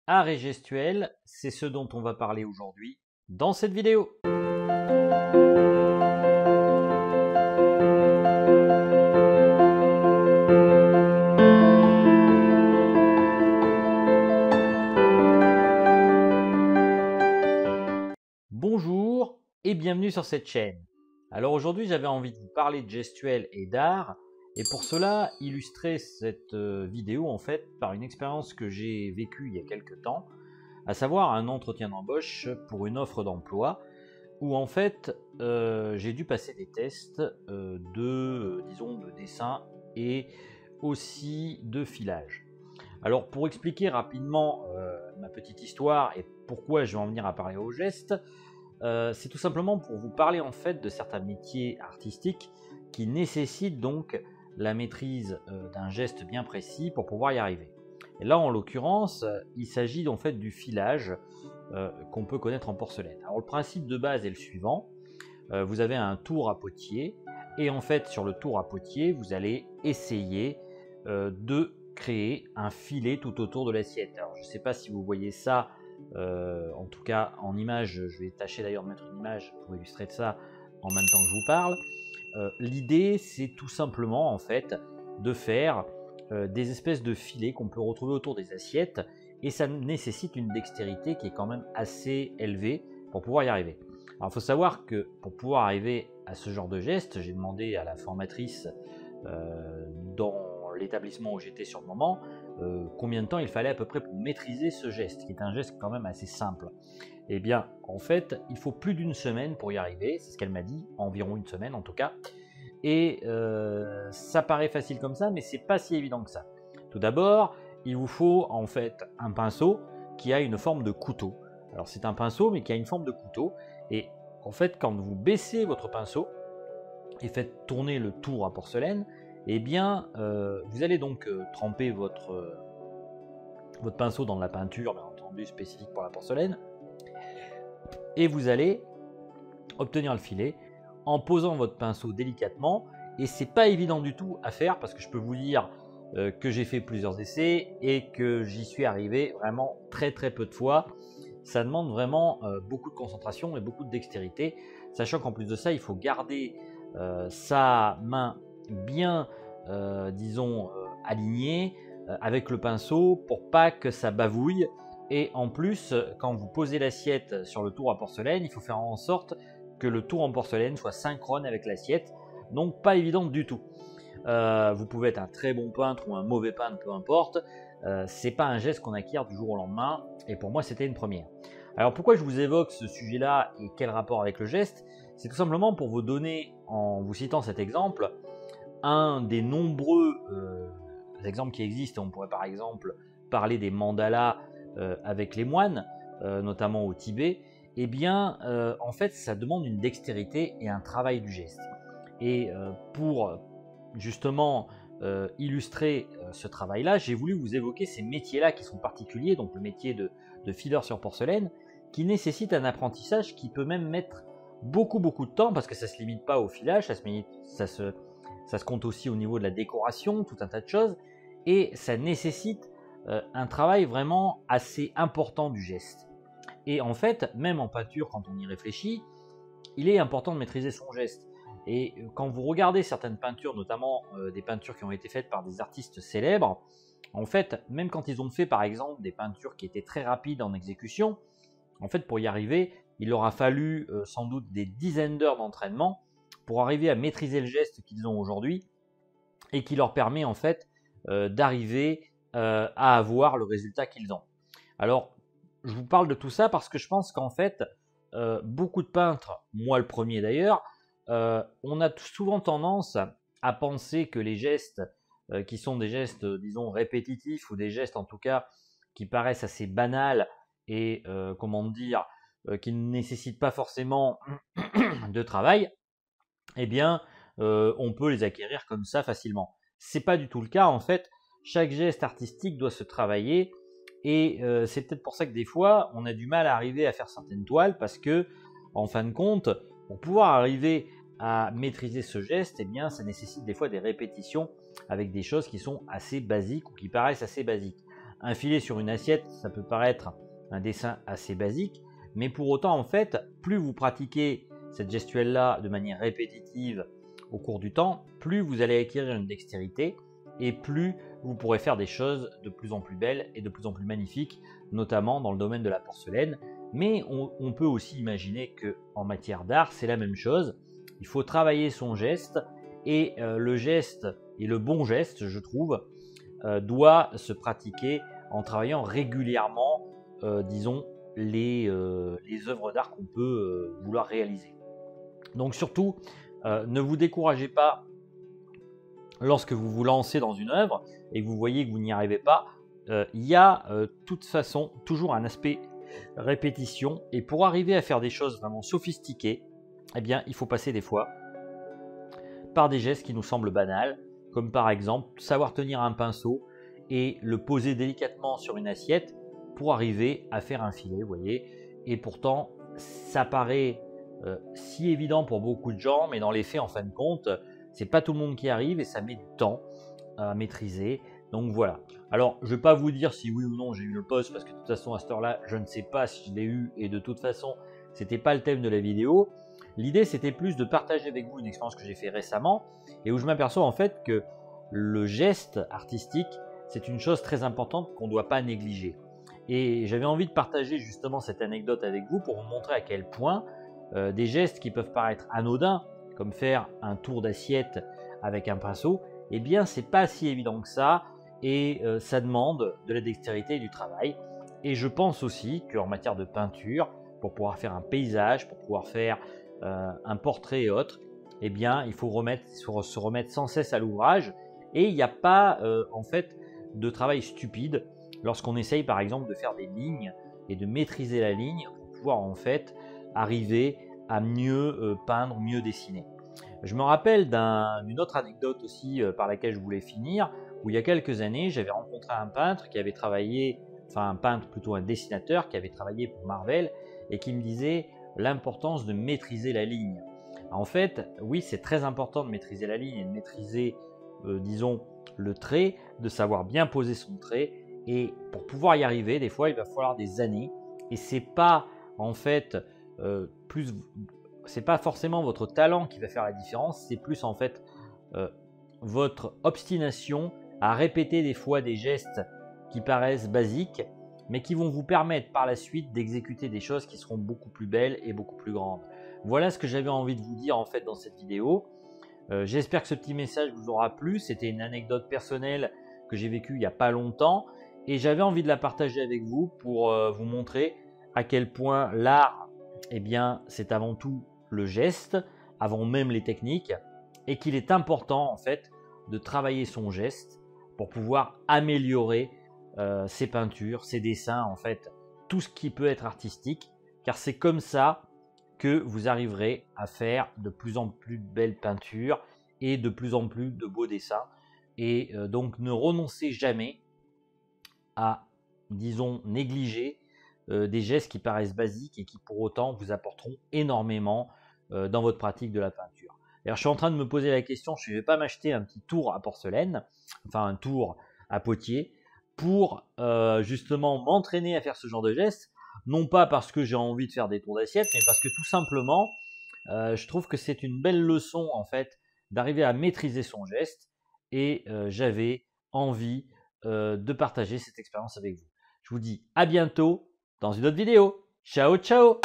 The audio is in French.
Art et gestuel, c'est ce dont on va parler aujourd'hui dans cette vidéo. Bonjour et bienvenue sur cette chaîne. Alors aujourd'hui j'avais envie de vous parler de gestuel et d'art et pour cela illustrer cette vidéo en fait par une expérience que j'ai vécue il y a quelques temps, à savoir un entretien d'embauche pour une offre d'emploi où en fait j'ai dû passer des tests disons de dessin et aussi de filage. Alors pour expliquer rapidement ma petite histoire et pourquoi je vais en venir à parler aux gestes, c'est tout simplement pour vous parler en fait de certains métiers artistiques qui nécessitent donc la maîtrise d'un geste bien précis pour pouvoir y arriver. Et là en l'occurrence, il s'agit en fait du filage qu'on peut connaître en porcelaine. Alors le principe de base est le suivant, vous avez un tour à potier et en fait sur le tour à potier vous allez essayer de créer un filet tout autour de l'assiette. Alors je ne sais pas si vous voyez ça en tout cas en image, je vais tâcher d'ailleurs de mettre une image pour illustrer ça en même temps que je vous parle. L'idée c'est tout simplement en fait de faire des espèces de filets qu'on peut retrouver autour des assiettes et ça nécessite une dextérité qui est quand même assez élevée pour pouvoir y arriver. Alors il faut savoir que pour pouvoir arriver à ce genre de geste, j'ai demandé à la formatrice dans l'établissement où j'étais sur le moment, combien de temps il fallait à peu près pour maîtriser ce geste, qui est un geste quand même assez simple. Eh bien, en fait, il faut plus d'une semaine pour y arriver, c'est ce qu'elle m'a dit, environ une semaine en tout cas. Et ça paraît facile comme ça, mais c'est pas si évident que ça. Tout d'abord, il vous faut en fait un pinceau qui a une forme de couteau. Alors c'est un pinceau, mais qui a une forme de couteau. Et en fait, quand vous baissez votre pinceau et faites tourner le tour à porcelaine, eh bien, vous allez donc tremper votre pinceau dans de la peinture, bien entendu spécifique pour la porcelaine, et vous allez obtenir le filet en posant votre pinceau délicatement. Et c'est pas évident du tout à faire parce que je peux vous dire que j'ai fait plusieurs essais et que j'y suis arrivé vraiment très peu de fois. Ça demande vraiment beaucoup de concentration et beaucoup de dextérité, sachant qu'en plus de ça, il faut garder sa main bien, disons, alignée avec le pinceau pour pas que ça bavouille. Et en plus, quand vous posez l'assiette sur le tour à porcelaine, il faut faire en sorte que le tour en porcelaine soit synchrone avec l'assiette, donc pas évident du tout. Vous pouvez être un très bon peintre ou un mauvais peintre, peu importe. C'est pas un geste qu'on acquiert du jour au lendemain, et pour moi c'était une première. Alors pourquoi je vous évoque ce sujet-là et quel rapport avec le geste? C'est tout simplement pour vous donner, en vous citant cet exemple, un des nombreux exemples qui existent. On pourrait par exemple parler des mandalas avec les moines, notamment au Tibet. Eh bien, en fait, ça demande une dextérité et un travail du geste. Et pour justement illustrer ce travail-là, j'ai voulu vous évoquer ces métiers-là qui sont particuliers, donc le métier de fileur sur porcelaine, qui nécessite un apprentissage qui peut même mettre beaucoup de temps, parce que ça ne se limite pas au filage, ça se compte aussi au niveau de la décoration, tout un tas de choses, et ça nécessite un travail vraiment assez important du geste. Et en fait, même en peinture, quand on y réfléchit, il est important de maîtriser son geste. Et quand vous regardez certaines peintures, notamment des peintures qui ont été faites par des artistes célèbres, en fait, même quand ils ont fait par exemple des peintures qui étaient très rapides en exécution, en fait pour y arriver, il leur a fallu sans doute des dizaines d'heures d'entraînement pour arriver à maîtriser le geste qu'ils ont aujourd'hui et qui leur permet en fait d'arriver à avoir le résultat qu'ils ont. Alors, je vous parle de tout ça parce que je pense qu'en fait, beaucoup de peintres, moi le premier d'ailleurs, on a souvent tendance à penser que les gestes qui sont des gestes, disons, répétitifs ou des gestes en tout cas qui paraissent assez banals et comment dire, qui ne nécessitent pas forcément de travail, eh bien, on peut les acquérir comme ça facilement. C'est pas du tout le cas en fait. Chaque geste artistique doit se travailler et c'est peut-être pour ça que des fois on a du mal à arriver à faire certaines toiles parce que en fin de compte, pour pouvoir arriver à maîtriser ce geste, eh bien, ça nécessite des fois des répétitions avec des choses qui sont assez basiques ou qui paraissent assez basiques. un filet sur une assiette, ça peut paraître un dessin assez basique, mais pour autant, en fait, plus vous pratiquez cette gestuelle-là de manière répétitive au cours du temps, plus vous allez acquérir une dextérité et plus vous pourrez faire des choses de plus en plus belles et de plus en plus magnifiques, notamment dans le domaine de la porcelaine. Mais on peut aussi imaginer qu'en matière d'art, c'est la même chose. Il faut travailler son geste et le geste, et le bon geste, je trouve, doit se pratiquer en travaillant régulièrement, disons, les œuvres d'art qu'on peut vouloir réaliser. Donc surtout, ne vous découragez pas lorsque vous vous lancez dans une œuvre et que vous voyez que vous n'y arrivez pas. Il y a de toute façon toujours un aspect répétition, et pour arriver à faire des choses vraiment sophistiquées, eh bien, il faut passer des fois par des gestes qui nous semblent banals, comme par exemple savoir tenir un pinceau et le poser délicatement sur une assiette pour arriver à faire un filet, vous voyez. Et pourtant, ça paraît si évident pour beaucoup de gens, mais dans les faits, en fin de compte, c'est pas tout le monde qui arrive et ça met du temps à maîtriser. Donc voilà. Alors, je ne vais pas vous dire si oui ou non j'ai eu le poste, parce que de toute façon, à cette heure-là, je ne sais pas si je l'ai eu, et de toute façon, ce n'était pas le thème de la vidéo. L'idée, c'était plus de partager avec vous une expérience que j'ai fait récemment, et où je m'aperçois en fait que le geste artistique, c'est une chose très importante qu'on ne doit pas négliger. Et j'avais envie de partager justement cette anecdote avec vous pour vous montrer à quel point des gestes qui peuvent paraître anodins, comme faire un tour d'assiette avec un pinceau, eh bien, c'est pas si évident que ça. Et ça demande de la dextérité et du travail. Et je pense aussi qu'en matière de peinture, pour pouvoir faire un paysage, pour pouvoir faire un portrait et autres, eh bien, il faut se remettre sans cesse à l'ouvrage. Et il n'y a pas en fait de travail stupide lorsqu'on essaye par exemple de faire des lignes et de maîtriser la ligne pour pouvoir en fait arriver à mieux peindre, mieux dessiner. Je me rappelle d'une autre anecdote aussi par laquelle je voulais finir, où il y a quelques années, j'avais rencontré un peintre qui avait travaillé, enfin un peintre plutôt un dessinateur qui avait travaillé pour Marvel et qui me disait l'importance de maîtriser la ligne. En fait, oui, c'est très important de maîtriser la ligne et de maîtriser, disons, le trait, de savoir bien poser son trait. Et pour pouvoir y arriver, des fois, il va falloir des années. Et c'est pas en fait c'est pas forcément votre talent qui va faire la différence, c'est plus en fait votre obstination à répéter des fois des gestes qui paraissent basiques, mais qui vont vous permettre par la suite d'exécuter des choses qui seront beaucoup plus belles et beaucoup plus grandes. Voilà ce que j'avais envie de vous dire en fait dans cette vidéo. J'espère que ce petit message vous aura plu. C'était une anecdote personnelle que j'ai vécue il n'y a pas longtemps et j'avais envie de la partager avec vous pour vous montrer à quel point l'art, eh bien, c'est avant tout le geste, avant même les techniques, et qu'il est important en fait de travailler son geste pour pouvoir améliorer ses peintures, ses dessins, en fait, tout ce qui peut être artistique, car c'est comme ça que vous arriverez à faire de plus en plus de belles peintures et de plus en plus de beaux dessins. Et donc ne renoncez jamais à, disons, négliger des gestes qui paraissent basiques et qui pour autant vous apporteront énormément dans votre pratique de la peinture. Alors, je suis en train de me poser la question, je ne vais pas m'acheter un petit tour à porcelaine, enfin un tour à potier, pour justement m'entraîner à faire ce genre de gestes, non pas parce que j'ai envie de faire des tours d'assiette, mais parce que tout simplement, je trouve que c'est une belle leçon en fait d'arriver à maîtriser son geste, et j'avais envie de partager cette expérience avec vous. Je vous dis à bientôt dans une autre vidéo. Ciao, ciao!